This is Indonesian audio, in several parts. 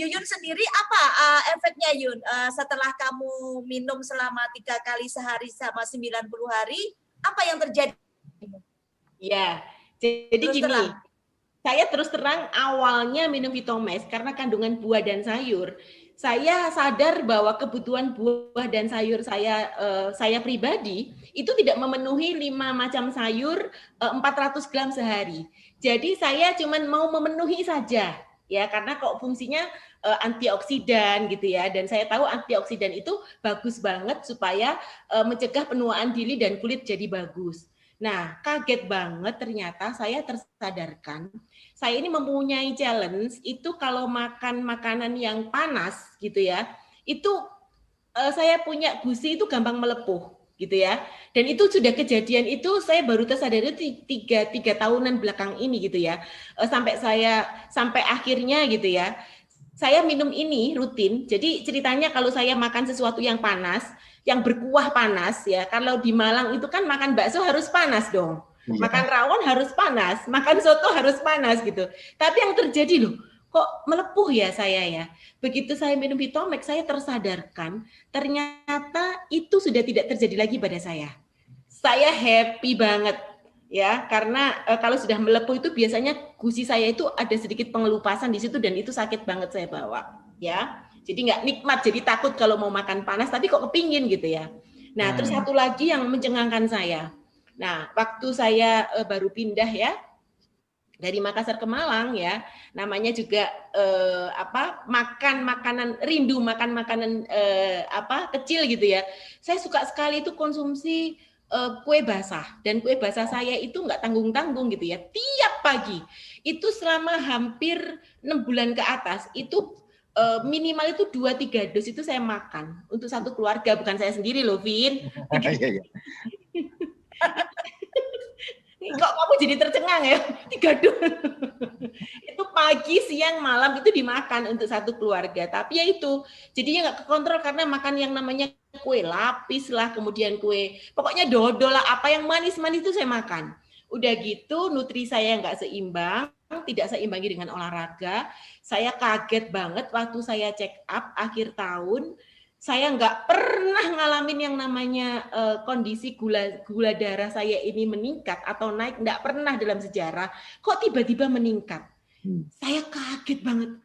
Yuyun sendiri apa efeknya Yun setelah kamu minum selama 3 kali sehari sama 90 hari, apa yang terjadi? Ya, jadi Terus gini, terang. saya terus terang awalnya minum Vitomex karena kandungan buah dan sayur. Saya sadar bahwa kebutuhan buah dan sayur saya pribadi itu tidak memenuhi 5 macam sayur 400 gram sehari. Jadi saya cuma mau memenuhi saja ya karena kok fungsinya antioksidan gitu ya, dan saya tahu antioksidan itu bagus banget supaya mencegah penuaan dini dan kulit jadi bagus. Nah, kaget banget ternyata saya tersadarkan saya ini mempunyai challenge itu kalau makan makanan yang panas gitu ya, itu saya punya gusi itu gampang melepuh gitu ya. Dan itu sudah kejadian itu saya baru tersadar itu tiga tahunan belakang ini gitu ya. Sampai akhirnya gitu ya. Saya minum ini rutin. Jadi ceritanya kalau saya makan sesuatu yang panas, yang berkuah panas ya. Kalau di Malang itu kan makan bakso harus panas dong. Makan rawon harus panas, makan soto harus panas gitu. Tapi yang terjadi loh, kok melepuh ya saya ya. Begitu saya minum Vitomex, saya tersadarkan ternyata itu sudah tidak terjadi lagi pada saya. Saya happy banget ya, karena kalau sudah melepuh itu biasanya gusi saya itu ada sedikit pengelupasan di situ dan itu sakit banget saya bawa ya. Jadi nggak nikmat, jadi takut kalau mau makan panas tapi kok kepingin gitu ya. Nah, terus satu lagi yang mencengangkan saya. Nah, waktu saya baru pindah ya dari Makassar ke Malang ya, namanya juga makan makanan kecil gitu ya. Saya suka sekali itu konsumsi kue basah, dan kue basah saya itu nggak tanggung-tanggung gitu ya. Tiap pagi itu selama hampir 6 bulan ke atas itu minimal itu 2-3 dus itu saya makan untuk satu keluarga, bukan saya sendiri loh, Vin. Kok kamu jadi tercengang ya? 3 dus. Itu pagi, siang, malam itu dimakan untuk satu keluarga. Tapi ya itu, jadinya nggak kekontrol karena makan yang namanya kue lapis lah, kemudian kue, pokoknya dodol lah, apa yang manis-manis itu saya makan. Udah gitu, nutri saya nggak seimbang, tidak seimbangi dengan olahraga. Saya kaget banget waktu saya check up akhir tahun, saya nggak pernah ngalamin yang namanya kondisi gula darah saya ini meningkat atau naik, nggak pernah dalam sejarah. Kok tiba-tiba meningkat? Saya kaget banget.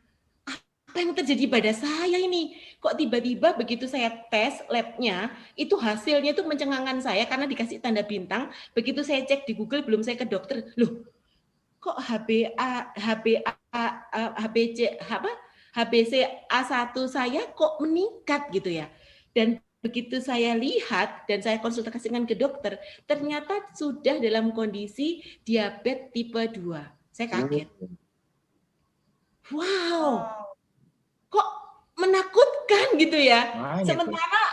Apa yang terjadi pada saya ini? Kok tiba-tiba begitu saya tes labnya, itu hasilnya itu mencengangkan saya karena dikasih tanda bintang. Begitu saya cek di Google, belum saya ke dokter, loh kok HbC A1 saya kok meningkat gitu ya. Dan begitu saya lihat dan saya konsultasikan ke dokter, ternyata sudah dalam kondisi diabetes tipe 2. Saya kaget. Wow, kok menakutkan gitu ya. Sementara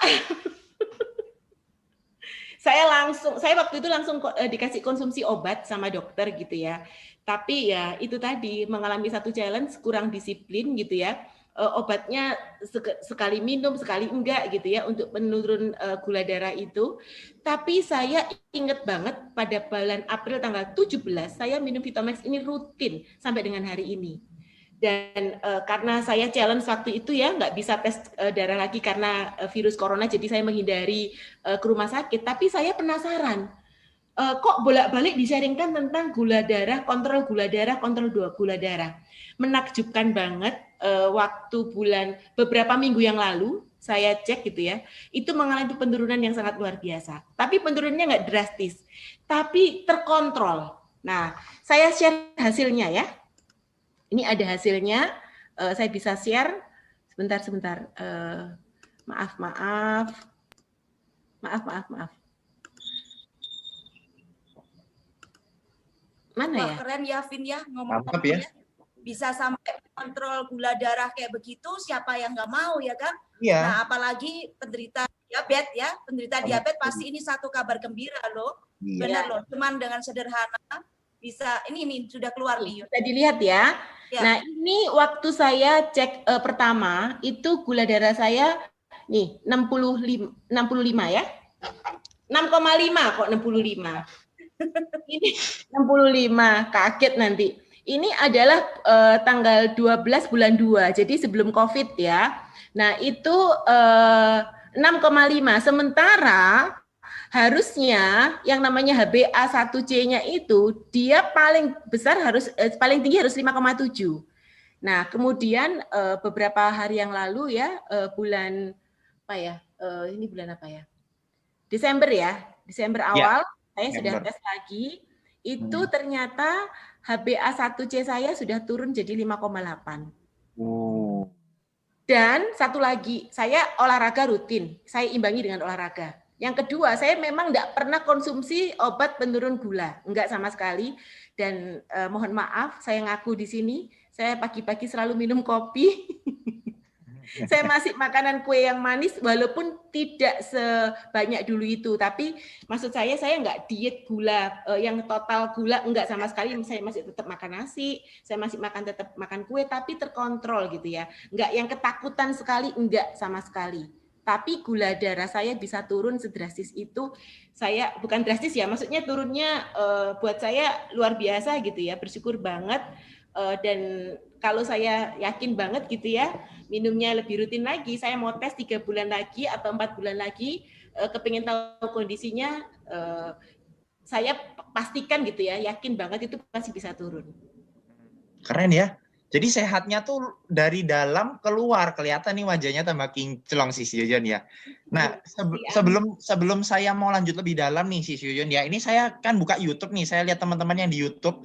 saya waktu itu langsung dikasih konsumsi obat sama dokter gitu ya. Tapi ya itu tadi mengalami satu challenge, kurang disiplin gitu ya. Obatnya sekali minum, sekali enggak gitu ya untuk menurun gula darah itu. Tapi saya ingat banget pada bulan April tanggal 17 saya minum Vitomex ini rutin sampai dengan hari ini. Dan karena saya challenge waktu itu ya nggak bisa tes darah lagi karena virus corona, jadi saya menghindari ke rumah sakit. Tapi saya penasaran, kok bolak-balik disaringkan tentang gula darah, kontrol gula darah. Menakjubkan banget waktu beberapa minggu yang lalu saya cek gitu ya, itu mengalami penurunan yang sangat luar biasa. Tapi penurunannya nggak drastis, tapi terkontrol. Nah, saya share hasilnya ya. Ini ada hasilnya, saya bisa share. Sebentar. Maaf. Mana ya? Keren ya, Vin ya, ngomong ya. Bisa sampai kontrol gula darah kayak begitu, siapa yang nggak mau ya kan? Iya. Nah, apalagi penderita diabetes ya, diabetes pasti ini satu kabar gembira loh. Iya. Benar loh, cuman dengan sederhana bisa ini sudah keluar nih. Bisa dilihat ya. Nah, ini waktu saya cek pertama itu gula darah saya nih 65 ya. 6,5 kok 65. Ini 65, kaget nanti. Ini adalah tanggal 12 bulan 2, jadi sebelum COVID ya. Nah, itu 6,5. Sementara harusnya yang namanya HbA1c-nya itu dia paling besar paling tinggi harus 5,7. Nah, kemudian beberapa hari yang lalu ya, bulan apa ya? Ini bulan apa ya? Desember ya. Desember awal saya sudah tes lagi. Itu ternyata HbA1c saya sudah turun jadi 5,8. Dan satu lagi, saya olahraga rutin. Saya imbangi dengan olahraga. Yang kedua, saya memang tidak pernah konsumsi obat penurun gula. Enggak sama sekali. Dan mohon maaf, saya ngaku di sini, saya pagi-pagi selalu minum kopi. Saya masih makanan kue yang manis walaupun tidak sebanyak dulu itu, tapi maksud saya nggak diet gula yang total gula, enggak sama sekali. Saya masih tetap makan nasi, saya masih tetap makan kue, tapi terkontrol gitu ya, enggak yang ketakutan sekali, enggak sama sekali. Tapi gula darah saya bisa turun sedrastis itu, saya bukan drastis ya, maksudnya turunnya buat saya luar biasa gitu ya, bersyukur banget. Dan kalau saya yakin banget gitu ya, minumnya lebih rutin lagi, saya mau tes 3 bulan lagi atau 4 bulan lagi, kepingin tahu kondisinya, saya pastikan gitu ya, yakin banget itu pasti bisa turun. Keren ya. Jadi sehatnya tuh dari dalam keluar, kelihatan nih wajahnya tambah kinclong Sis Yoyon ya. Nah, sebelum saya mau lanjut lebih dalam nih Sis Yoyon ya, ini saya kan buka YouTube nih, saya lihat teman-teman yang di YouTube.